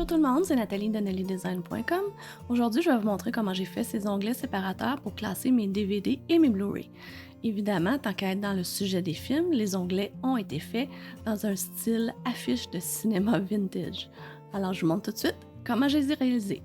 Bonjour tout le monde, c'est Nathalie de nellydesign.com. Aujourd'hui, je vais vous montrer comment j'ai fait ces onglets séparateurs pour classer mes DVD et mes Blu-ray. Évidemment, tant qu'à être dans le sujet des films, les onglets ont été faits dans un style affiche de cinéma vintage. Alors, je vous montre tout de suite comment je les ai réalisés.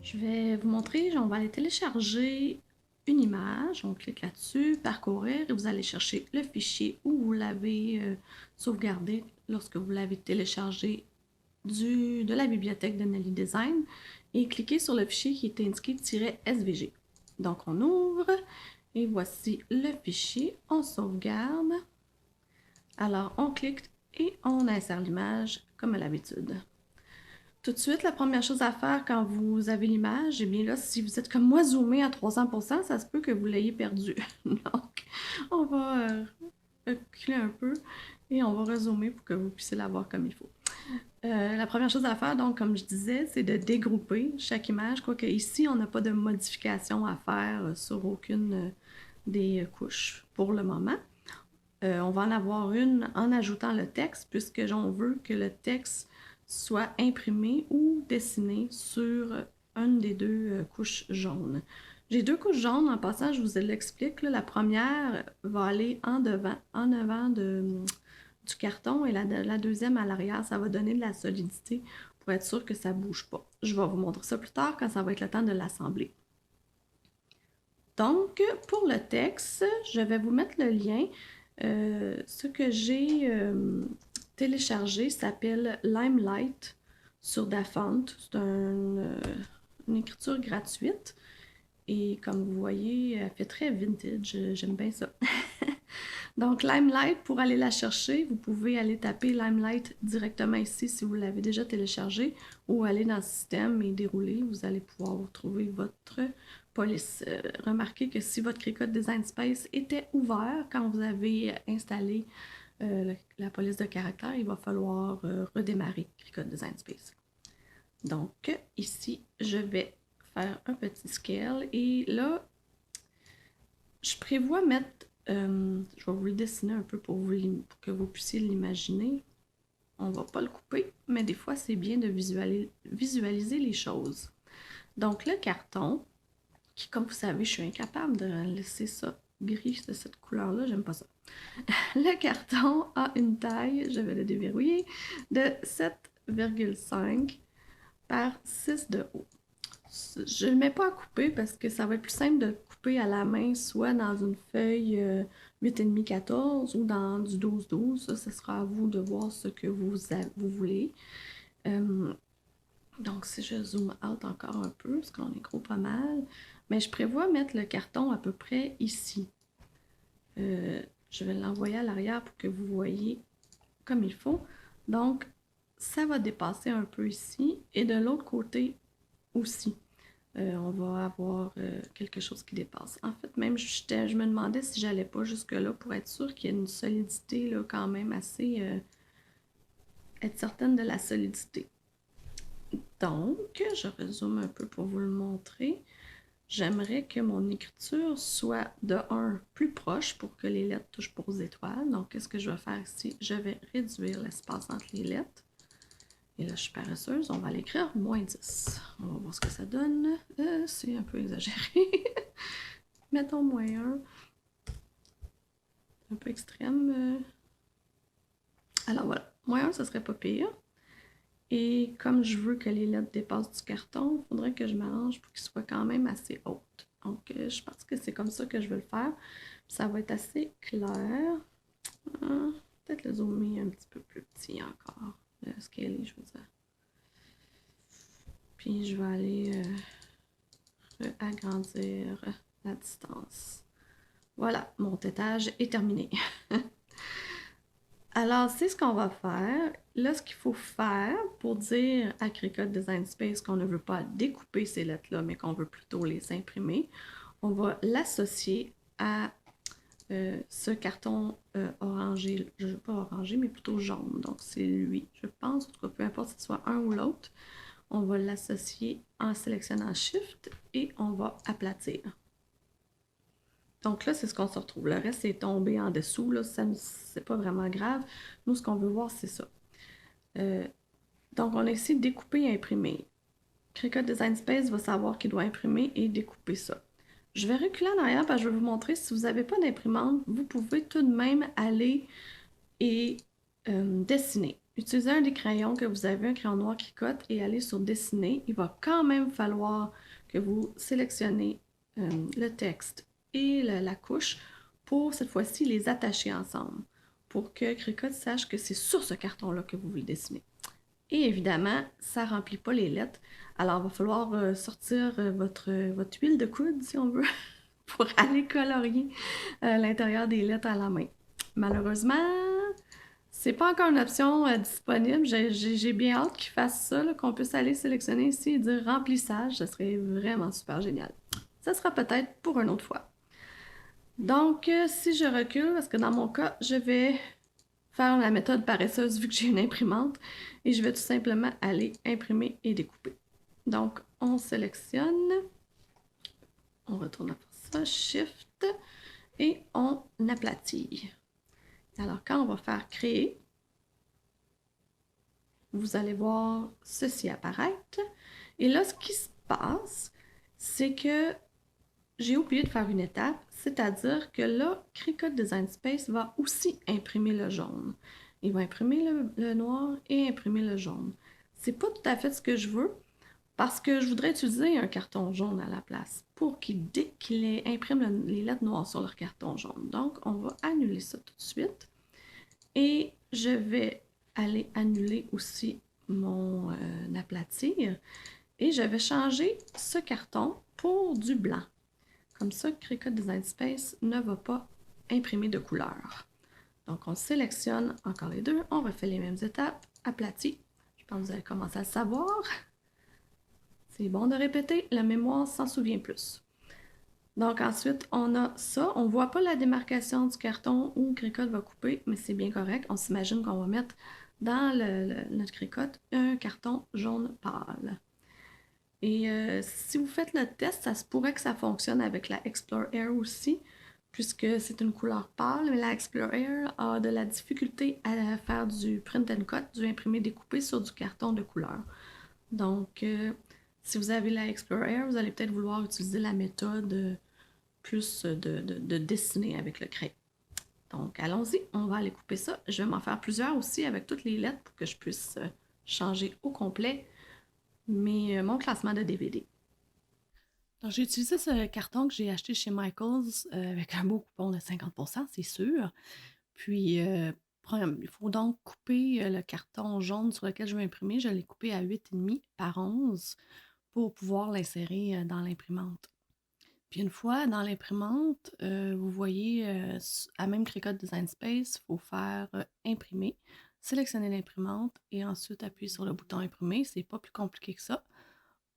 Je vais vous montrer, on va aller télécharger une image, on clique là-dessus, parcourir, et vous allez chercher le fichier où vous l'avez sauvegardé lorsque vous l'avez téléchargé de la bibliothèque de Nelly Design et cliquez sur le fichier qui est indiqué -svg. Donc on ouvre et voici le fichier, on sauvegarde. Alors on clique et on insère l'image comme à l'habitude. Tout de suite, la première chose à faire quand vous avez l'image, et bien là, si vous êtes comme moi zoomé à 300%, ça se peut que vous l'ayez perdu. Donc, on va reculer un peu et on va rezoomer pour que vous puissiez la voir comme il faut. La première chose à faire, donc, comme je disais, c'est de dégrouper chaque image, quoique ici, on n'a pas de modification à faire sur aucune des couches pour le moment. On va en avoir une en ajoutant le texte, puisque on veut que le texte soit imprimé ou dessiné sur une des deux couches jaunes. J'ai deux couches jaunes, en passant, je vous l'explique. La première va aller en avant du carton et la deuxième à l'arrière, ça va donner de la solidité pour être sûr que ça ne bouge pas. Je vais vous montrer ça plus tard quand ça va être le temps de l'assembler. Donc, pour le texte, je vais vous mettre le lien. Ce que j'ai téléchargé s'appelle Limelight sur Dafont. C'est une écriture gratuite. Et comme vous voyez, elle fait très vintage. J'aime bien ça. Donc, Limelight, pour aller la chercher, vous pouvez aller taper Limelight directement ici si vous l'avez déjà téléchargé ou aller dans le système et dérouler. Vous allez pouvoir vous trouver votre police. Remarquez que si votre Cricut Design Space était ouvert quand vous avez installé la police de caractère, il va falloir redémarrer Cricut Design Space. Donc, ici, je vais faire un petit scale et là, je prévois mettre, je vais vous le dessiner un peu pour que vous puissiez l'imaginer. On ne va pas le couper, mais des fois, c'est bien de visualiser les choses. Donc, le carton, qui, comme vous savez, je suis incapable de laisser ça gris de cette couleur-là, j'aime pas ça. Le carton a une taille, je vais le déverrouiller, de 7,5 par 6 de haut. Je ne le mets pas à couper parce que ça va être plus simple de le couper à la main, soit dans une feuille 8,5-14 ou dans du 12-12. Ça sera à vous de voir ce que vous voulez. Donc, si je zoome out encore un peu, parce qu'on est gros pas mal, mais je prévois mettre le carton à peu près ici. Je vais l'envoyer à l'arrière pour que vous voyez comme il faut. Donc, ça va dépasser un peu ici et de l'autre côté aussi. On va avoir quelque chose qui dépasse. En fait, même je me demandais si j'allais pas jusque-là pour être sûre qu'il y ait une solidité là, quand même assez... être certaine de la solidité. Donc, je résume un peu pour vous le montrer. J'aimerais que mon écriture soit de 1 plus proche pour que les lettres touchent pas aux étoiles. Donc, qu'est-ce que je vais faire ici? Je vais réduire l'espace entre les lettres. Et là, je suis paresseuse, on va l'écrire -10. On va voir ce que ça donne. C'est un peu exagéré. Mettons -1. Un peu extrême. Alors voilà, -1, ça serait pas pire. Et comme je veux que les lettres dépassent du carton, il faudrait que je m'arrange pour qu'il soit quand même assez haute. Donc, je pense que c'est comme ça que je vais le faire. Ça va être assez clair. Peut-être le zoomer un petit peu plus petit encore. Le scaler, je veux dire. Puis je vais aller agrandir la distance. Voilà, mon tétage est terminé. Alors, c'est ce qu'on va faire. Là, ce qu'il faut faire pour dire à Cricut Design Space qu'on ne veut pas découper ces lettres-là, mais qu'on veut plutôt les imprimer, on va l'associer à ce carton orangé, pas orangé, mais plutôt jaune. Donc, c'est lui, je pense, en tout cas, peu importe si ce soit un ou l'autre. On va l'associer en sélectionnant Shift et on va aplatir. Donc là, c'est ce qu'on se retrouve. Le reste est tombé en dessous. Là, c'est pas vraiment grave. Nous, ce qu'on veut voir, c'est ça. Donc, on a ici découper et imprimer. Cricut Design Space va savoir qu'il doit imprimer et découper ça. Je vais reculer en arrière parce que je vais vous montrer, si vous n'avez pas d'imprimante, vous pouvez tout de même aller et dessiner. Utilisez un des crayons que vous avez, un crayon noir Cricut, et aller sur dessiner. Il va quand même falloir que vous sélectionnez le texte et la couche pour cette fois-ci les attacher ensemble pour que Cricut sache que c'est sur ce carton-là que vous voulez dessiner. Et évidemment, ça ne remplit pas les lettres. Alors, il va falloir sortir votre huile de coude, si on veut, pour aller colorier l'intérieur des lettres à la main. Malheureusement, c'est pas encore une option disponible. J'ai bien hâte qu'ils fassent ça, qu'on puisse aller sélectionner ici et dire remplissage. Ce serait vraiment super génial. Ça sera peut-être pour une autre fois. Donc, si je recule, parce que dans mon cas, je vais faire la méthode paresseuse vu que j'ai une imprimante et je vais tout simplement aller imprimer et découper. Donc, on sélectionne, on retourne à faire ça, Shift, et on aplatit. Alors, quand on va faire créer, vous allez voir ceci apparaître. Et là, ce qui se passe, c'est que j'ai oublié de faire une étape, c'est-à-dire que là, Cricut Design Space va aussi imprimer le jaune. Il va imprimer le noir et imprimer le jaune. C'est pas tout à fait ce que je veux, parce que je voudrais utiliser un carton jaune à la place pour qu'il imprime les lettres noires sur leur carton jaune. Donc, on va annuler ça tout de suite. Et je vais aller annuler aussi mon aplatir. Et je vais changer ce carton pour du blanc. Comme ça, Cricut Design Space ne va pas imprimer de couleur. Donc, on sélectionne encore les deux. On refait les mêmes étapes. Aplati. Je pense que vous allez commencer à le savoir. C'est bon de répéter. La mémoire s'en souvient plus. Donc, ensuite, on a ça. On ne voit pas la démarcation du carton où Cricut va couper, mais c'est bien correct. On s'imagine qu'on va mettre dans notre Cricut un carton jaune pâle. Et si vous faites le test, ça se pourrait que ça fonctionne avec la Explore Air aussi, puisque c'est une couleur pâle, mais la Explore Air a de la difficulté à faire du print and cut, du imprimé découpé sur du carton de couleur. Donc, si vous avez la Explore Air, vous allez peut-être vouloir utiliser la méthode plus de dessiner avec le crayon. Donc, allons-y, on va aller couper ça. Je vais m'en faire plusieurs aussi avec toutes les lettres pour que je puisse changer au complet mon classement de DVD. Donc, j'ai utilisé ce carton que j'ai acheté chez Michaels avec un beau coupon de 50%, c'est sûr. Puis, il faut donc couper le carton jaune sur lequel je vais imprimer. Je l'ai coupé à 8,5 par 11 pour pouvoir l'insérer dans l'imprimante. Puis une fois dans l'imprimante, vous voyez, à même Cricut Design Space, il faut faire imprimer, sélectionner l'imprimante et ensuite appuyer sur le bouton imprimer. C'est pas plus compliqué que ça.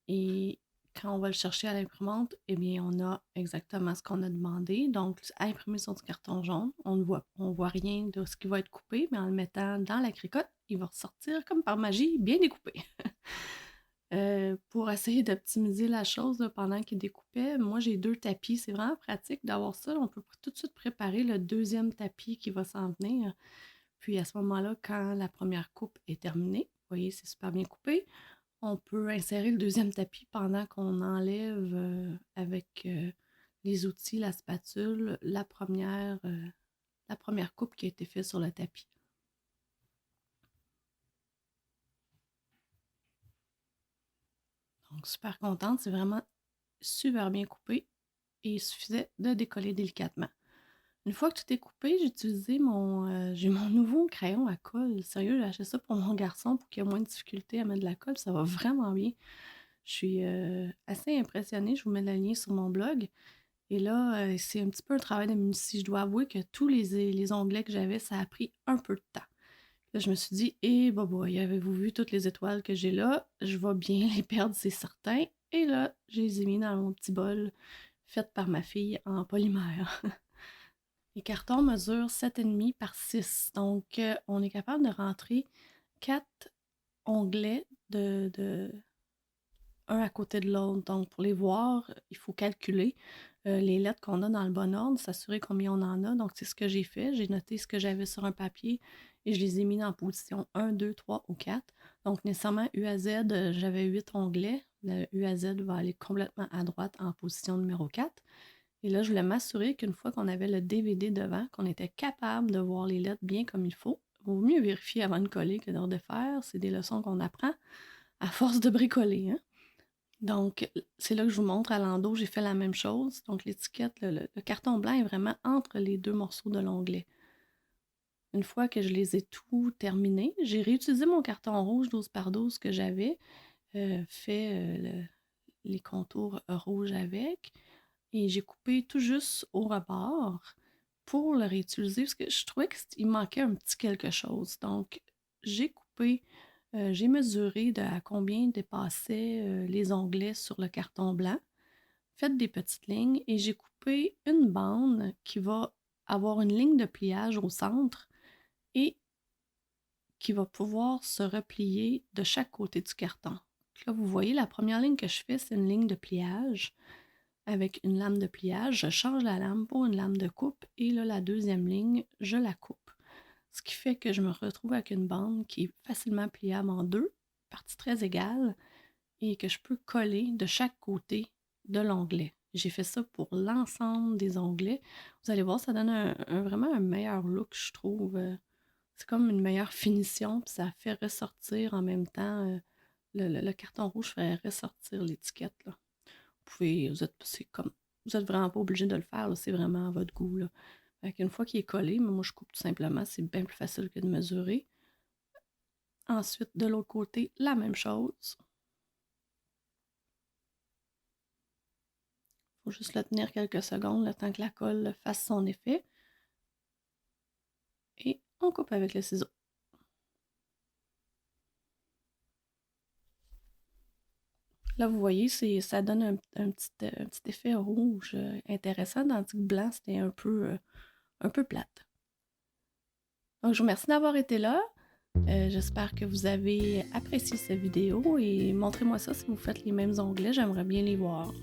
Et quand on va le chercher à l'imprimante, eh bien, on a exactement ce qu'on a demandé. Donc, à imprimer sur du carton jaune, on voit rien de ce qui va être coupé, mais en le mettant dans la cricotte, il va ressortir comme par magie, bien découpé. Pour essayer d'optimiser la chose là, pendant qu'il découpait, moi j'ai 2 tapis. C'est vraiment pratique d'avoir ça. On peut tout de suite préparer le deuxième tapis qui va s'en venir. Puis à ce moment-là, quand la première coupe est terminée, vous voyez, c'est super bien coupé, on peut insérer le deuxième tapis pendant qu'on enlève avec les outils, la spatule, la première coupe qui a été faite sur le tapis. Donc, super contente, c'est vraiment super bien coupé et il suffisait de décoller délicatement. Une fois que tout est coupé, j'ai mon nouveau crayon à colle. Sérieux, j'ai acheté ça pour mon garçon pour qu'il ait moins de difficulté à mettre de la colle. Ça va vraiment bien. Je suis assez impressionnée. Je vous mets le lien sur mon blog. Et là, c'est un petit peu un travail de minutie. Je dois avouer que tous les onglets que j'avais, ça a pris un peu de temps. Là, je me suis dit, avez-vous vu toutes les étoiles que j'ai là? Je vais bien les perdre, c'est certain. Et là, je les ai mis dans mon petit bol fait par ma fille en polymère. Les cartons mesurent 7,5 par 6. Donc, on est capable de rentrer 4 onglets un à côté de l'autre. Donc, pour les voir, il faut calculer les lettres qu'on a dans le bon ordre, s'assurer combien on en a. Donc, c'est ce que j'ai fait. J'ai noté ce que j'avais sur un papier et je les ai mis en position 1, 2, 3 ou 4. Donc, nécessairement, U à Z, j'avais 8 onglets. Le U à Z va aller complètement à droite en position numéro 4. Et là, je voulais m'assurer qu'une fois qu'on avait le DVD devant, qu'on était capable de voir les lettres bien comme il faut. Il vaut mieux vérifier avant de coller que de refaire. C'est des leçons qu'on apprend à force de bricoler, hein? Donc, c'est là que je vous montre à l'endos, j'ai fait la même chose. Donc, l'étiquette, le carton blanc est vraiment entre les deux morceaux de l'onglet. Une fois que je les ai tout terminés, j'ai réutilisé mon carton rouge 12 par 12 que j'avais, fait les contours rouges avec, et j'ai coupé tout juste au rebord pour le réutiliser parce que je trouvais qu'il manquait un petit quelque chose. Donc, j'ai coupé, j'ai mesuré à combien dépassaient les onglets sur le carton blanc, fait des petites lignes et j'ai coupé une bande qui va avoir une ligne de pliage au centre et qui va pouvoir se replier de chaque côté du carton. Là, vous voyez, la première ligne que je fais, c'est une ligne de pliage avec une lame de pliage. Je change la lame pour une lame de coupe et là, la deuxième ligne, je la coupe. Ce qui fait que je me retrouve avec une bande qui est facilement pliable en deux, parties très égales, et que je peux coller de chaque côté de l'onglet. J'ai fait ça pour l'ensemble des onglets. Vous allez voir, ça donne vraiment un meilleur look, je trouve. C'est comme une meilleure finition, puis ça fait ressortir en même temps. Le carton rouge fait ressortir l'étiquette, là. Vous êtes vraiment pas obligé de le faire, là, c'est vraiment à votre goût, là. Une fois qu'il est collé, moi je coupe tout simplement, c'est bien plus facile que de mesurer. Ensuite, de l'autre côté, la même chose. Il faut juste le tenir quelques secondes, le temps que la colle fasse son effet. Et on coupe avec le ciseau. Là, vous voyez, ça donne un petit effet rouge intéressant, tandis que blanc, c'était un peu plate. Donc, je vous remercie d'avoir été là. J'espère que vous avez apprécié cette vidéo et montrez-moi ça si vous faites les mêmes onglets, j'aimerais bien les voir.